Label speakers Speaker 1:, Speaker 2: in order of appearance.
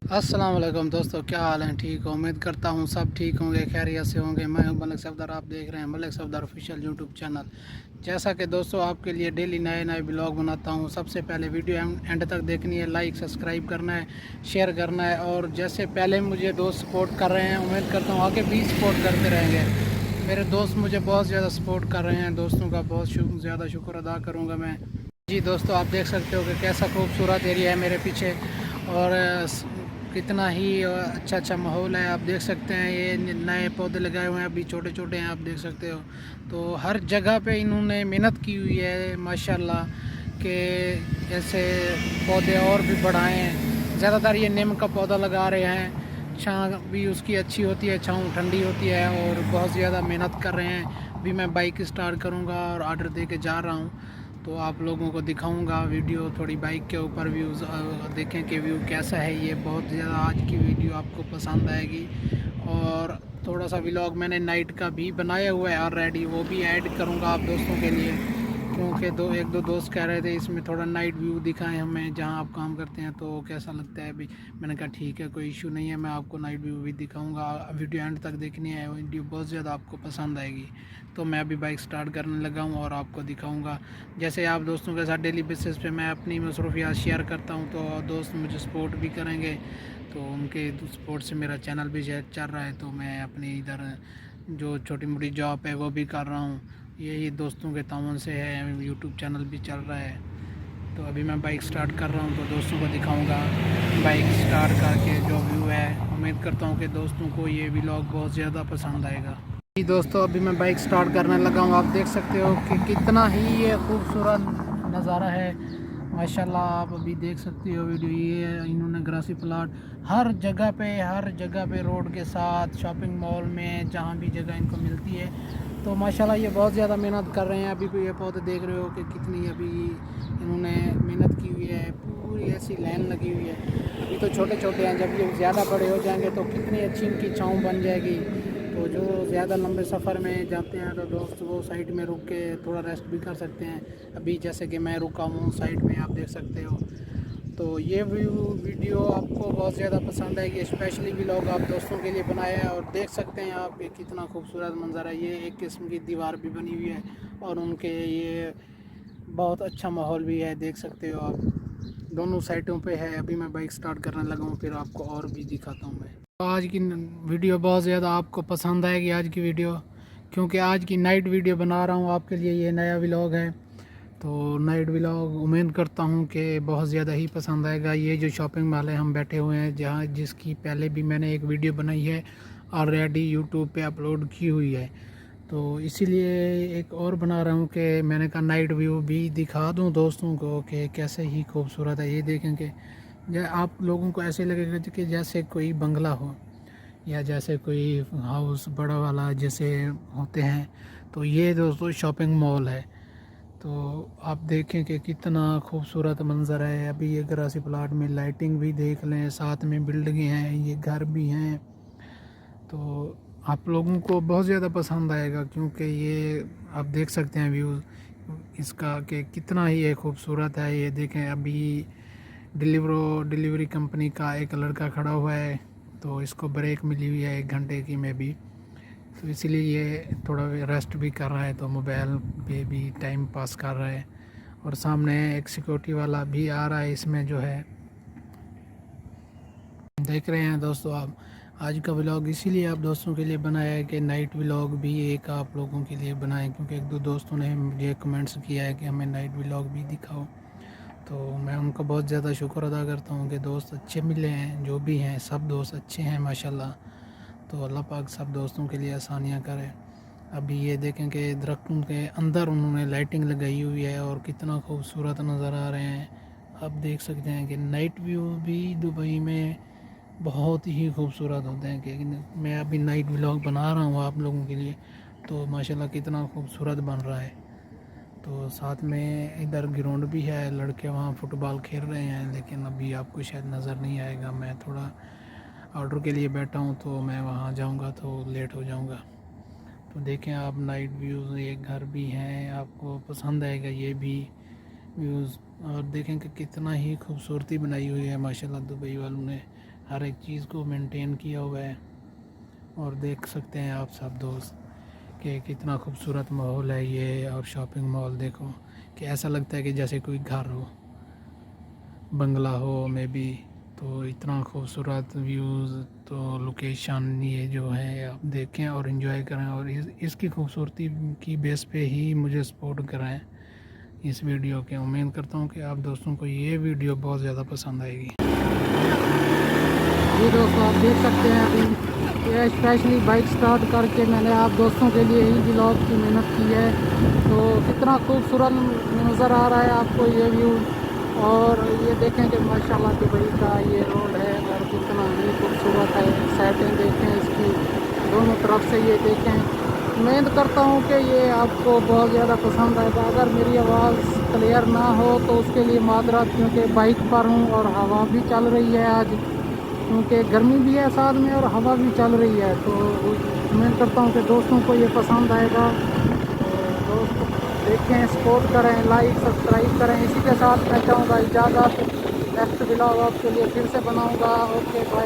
Speaker 1: अस्सलाम वालेकुम दोस्तों, क्या हाल है? ठीक हो? उम्मीद करता हूँ सब ठीक होंगे, खैरियत से होंगे। मैं हूँ मलिक सफदर, आप देख रहे हैं Malik Safdar official YouTube channel. जैसा कि दोस्तों आपके लिए डेली नए नए ब्लॉग बनाता हूँ। सबसे पहले वीडियो एंड तक देखनी है, लाइक सब्सक्राइब करना है, शेयर करना है। और जैसे पहले मुझे दोस्त सपोर्ट कर रहे हैं, उम्मीद करता हूँ आगे भी सपोर्ट करते रहेंगे। मेरे दोस्त मुझे बहुत ज़्यादा सपोर्ट कर रहे हैं, दोस्तों का बहुत ज़्यादा शुक्र अदा करूँगा मैं। जी दोस्तों, आप देख सकते हो कि कैसा खूबसूरत एरिया है मेरे पीछे, और कितना ही अच्छा माहौल है। आप देख सकते हैं ये नए पौधे लगाए हुए हैं, अभी छोटे छोटे हैं, आप देख सकते हो। तो हर जगह पे इन्होंने मेहनत की हुई है माशाल्लाह, कि ऐसे पौधे और भी बढ़ाएं। ज़्यादातर ये नीम का पौधा लगा रहे हैं, छाँव भी उसकी अच्छी होती है, छाँव ठंडी होती है, और बहुत ज़्यादा मेहनत कर रहे हैं। अभी मैं बाइक स्टार्ट करूँगा और ऑर्डर दे के जा रहा हूँ, तो आप लोगों को दिखाऊंगा वीडियो थोड़ी बाइक के ऊपर व्यूज़ देखें कि व्यू कैसा है। ये बहुत ज़्यादा आज की वीडियो आपको पसंद आएगी। और थोड़ा सा व्लॉग मैंने नाइट का भी बनाया हुआ है ऑलरेडी, वो भी ऐड करूंगा आप दोस्तों के लिए, क्योंकि एक दो दोस्त कह रहे थे इसमें थोड़ा नाइट व्यू दिखाएं हमें जहां आप काम करते हैं, तो कैसा लगता है अभी। मैंने कहा ठीक है, कोई इशू नहीं है, मैं आपको नाइट व्यू भी दिखाऊंगा। वीडियो एंड तक देखनी है, वीडियो बहुत ज़्यादा आपको पसंद आएगी। तो मैं अभी बाइक स्टार्ट करने लगा हूँ और आपको दिखाऊंगा। जैसे आप दोस्तों के साथ डेली बेसिस पे मैं अपनी मसरूफियात शेयर करता हूँ, तो दोस्त मुझे सपोर्ट भी करेंगे। तो उनके सपोर्ट से मेरा चैनल भी चल रहा है, तो मैं अपनी इधर जो छोटी मोटी जॉब है वो भी कर रहा हूँ। यही दोस्तों के ताउन से है, यूट्यूब चैनल भी चल रहा है। तो अभी मैं बाइक स्टार्ट कर रहा हूँ, तो दोस्तों को दिखाऊंगा बाइक स्टार्ट करके जो व्यू है। उम्मीद करता हूँ कि दोस्तों को ये व्लॉग बहुत ज़्यादा पसंद आएगा। जी दोस्तों, अभी मैं बाइक स्टार्ट करने लगा हूँ। आप देख सकते हो कि कितना ही ये खूबसूरत नज़ारा है माशाल्लाह। आप अभी देख सकते हो वीडियो, ये इन्होंने ग्रासी प्लाट हर जगह पे रोड के साथ, शॉपिंग मॉल में, जहाँ भी जगह इनको मिलती है। तो माशाल्लाह ये बहुत ज़्यादा मेहनत कर रहे हैं। अभी भी ये पौधे देख रहे हो कि कितनी अभी इन्होंने मेहनत की हुई है, पूरी ऐसी लाइन लगी हुई है। अभी तो छोटे छोटे हैं, जब ये ज़्यादा बड़े हो जाएंगे तो कितनी अच्छी इनकी छाँव बन जाएगी। तो जो ज़्यादा लंबे सफ़र में जाते हैं तो दोस्त वो साइड में रुक के थोड़ा रेस्ट भी कर सकते हैं। अभी जैसे कि मैं रुका हूँ साइड में, आप देख सकते हो। तो ये वीडियो आपको बहुत ज़्यादा पसंद आएगी, स्पेशली व्लॉग आप दोस्तों के लिए बनाया है। और देख सकते हैं आप ये कितना खूबसूरत मंज़र है। ये एक किस्म की दीवार भी बनी हुई है, और उनके ये बहुत अच्छा माहौल भी है, देख सकते हो आप। दोनों साइडों पे है। अभी मैं बाइक स्टार्ट करने लगा हूँ, फिर आपको और भी दिखाता हूँ मैं। तो आज की वीडियो बहुत ज़्यादा आपको पसंद आएगी आज की वीडियो, क्योंकि आज की नाइट वीडियो बना रहा हूँ आपके लिए। ये नया व्लॉग है, तो नाइट व्लॉग उम्मीद करता हूँ कि बहुत ज़्यादा ही पसंद आएगा। ये जो शॉपिंग मॉल है हम बैठे हुए हैं, जहाँ जिसकी पहले भी मैंने एक वीडियो बनाई है, ऑलरेडी यूट्यूब पे अपलोड की हुई है। तो इसीलिए एक और बना रहा हूँ कि मैंने कहा नाइट व्यू भी दिखा दूँ दोस्तों को कि कैसे ही खूबसूरत है। ये देखेंगे आप लोगों को ऐसे लगेगा कि जैसे कोई बंगला हो, या जैसे कोई हाउस बड़ा वाला जैसे होते हैं। तो ये दोस्तों शॉपिंग मॉल है। तो आप देखें कि कितना खूबसूरत मंज़र है। अभी ये ग्रासी प्लाट में लाइटिंग भी देख लें, साथ में बिल्डिंगें हैं, ये घर भी हैं। तो आप लोगों को बहुत ज़्यादा पसंद आएगा, क्योंकि ये आप देख सकते हैं व्यू इसका कि कितना ही ये खूबसूरत है। ये देखें, अभी डिलीवरी कंपनी का एक लड़का खड़ा हुआ है, तो इसको ब्रेक मिली हुई है 1 घंटे की में भी। तो इसीलिए ये थोड़ा रेस्ट भी कर रहा है, तो मोबाइल पे भी टाइम पास कर रहा है। और सामने एक सिक्योरिटी वाला भी आ रहा है इसमें जो है, देख रहे हैं दोस्तों आप। आज का व्लॉग इसीलिए आप दोस्तों के लिए बनाया है कि नाइट व्लॉग भी एक आप लोगों के लिए बनाएं, क्योंकि एक दो दोस्तों ने मुझे कमेंट्स किया है कि हमें नाइट व्लॉग भी दिखाओ। तो मैं उनका बहुत ज़्यादा शुक्र अदा करता हूँ कि दोस्त अच्छे मिले हैं, जो भी हैं सब दोस्त अच्छे हैं माशाल्लाह। तो अल्लाह पाक सब दोस्तों के लिए आसानियाँ करे। अभी ये देखें कि दरख्तों के अंदर उन्होंने लाइटिंग लगाई हुई है, और कितना खूबसूरत नज़र आ रहे हैं। आप देख सकते हैं कि नाइट व्यू भी दुबई में बहुत ही खूबसूरत होते हैं। कि मैं अभी नाइट व्लॉग बना रहा हूँ आप लोगों के लिए, तो माशाल्लाह कितना खूबसूरत बन रहा है। तो साथ में इधर ग्राउंड भी है, लड़के वहाँ फुटबॉल खेल रहे हैं, लेकिन अभी आपको शायद नज़र नहीं आएगा। मैं थोड़ा ऑर्डर के लिए बैठा हूँ, तो मैं वहाँ जाऊँगा तो लेट हो जाऊँगा। तो देखें आप नाइट व्यूज़, ये घर भी हैं, आपको पसंद आएगा ये भी व्यूज़। और देखें कि कितना ही खूबसूरती बनाई हुई है माशाल्लाह दुबई वालों ने। हर एक चीज़ को मेंटेन किया हुआ है। और देख सकते हैं आप सब दोस्त कि कितना खूबसूरत माहौल है ये। और शॉपिंग मॉल देखो कि ऐसा लगता है कि जैसे कोई घर हो, बंगला हो में भी। तो इतना खूबसूरत व्यूज़, तो लोकेशन ये जो है आप देखें और इन्जॉय करें, और इसकी खूबसूरती की बेस पे ही मुझे सपोर्ट कराएं इस वीडियो के। उम्मीद करता हूँ कि आप दोस्तों को ये वीडियो बहुत ज़्यादा पसंद आएगी। जी दोस्तों, आप देख सकते हैं अभी ये स्पेशली बाइक स्टार्ट करके मैंने आप दोस्तों के लिए ही व्लॉग की मेहनत की है। तो कितना खूबसूरत नज़र आ रहा है आपको ये व्यू। और ये देखें कि माशाल्लाह दुबई का ये रोड है और कितना ही खूबसूरत है। साइडें देखें इसकी, दोनों तरफ से ये देखें। उम्मीद करता हूँ कि ये आपको बहुत ज़्यादा पसंद आएगा। अगर मेरी आवाज़ क्लियर ना हो तो उसके लिए माजरत, क्योंकि बाइक पर हूँ और हवा भी चल रही है आज, क्योंकि गर्मी भी है साथ में और हवा भी चल रही है। तो उम्मीद करता हूँ कि दोस्तों को ये पसंद आएगा। तो दोस्त देखें, सपोर्ट करें, लाइक सब्सक्राइब करें। इसी के साथ मैं चाहूँगा इजाज़त। नेक्स्ट व्लॉग आपके लिए फिर से बनाऊँगा। Okay bye.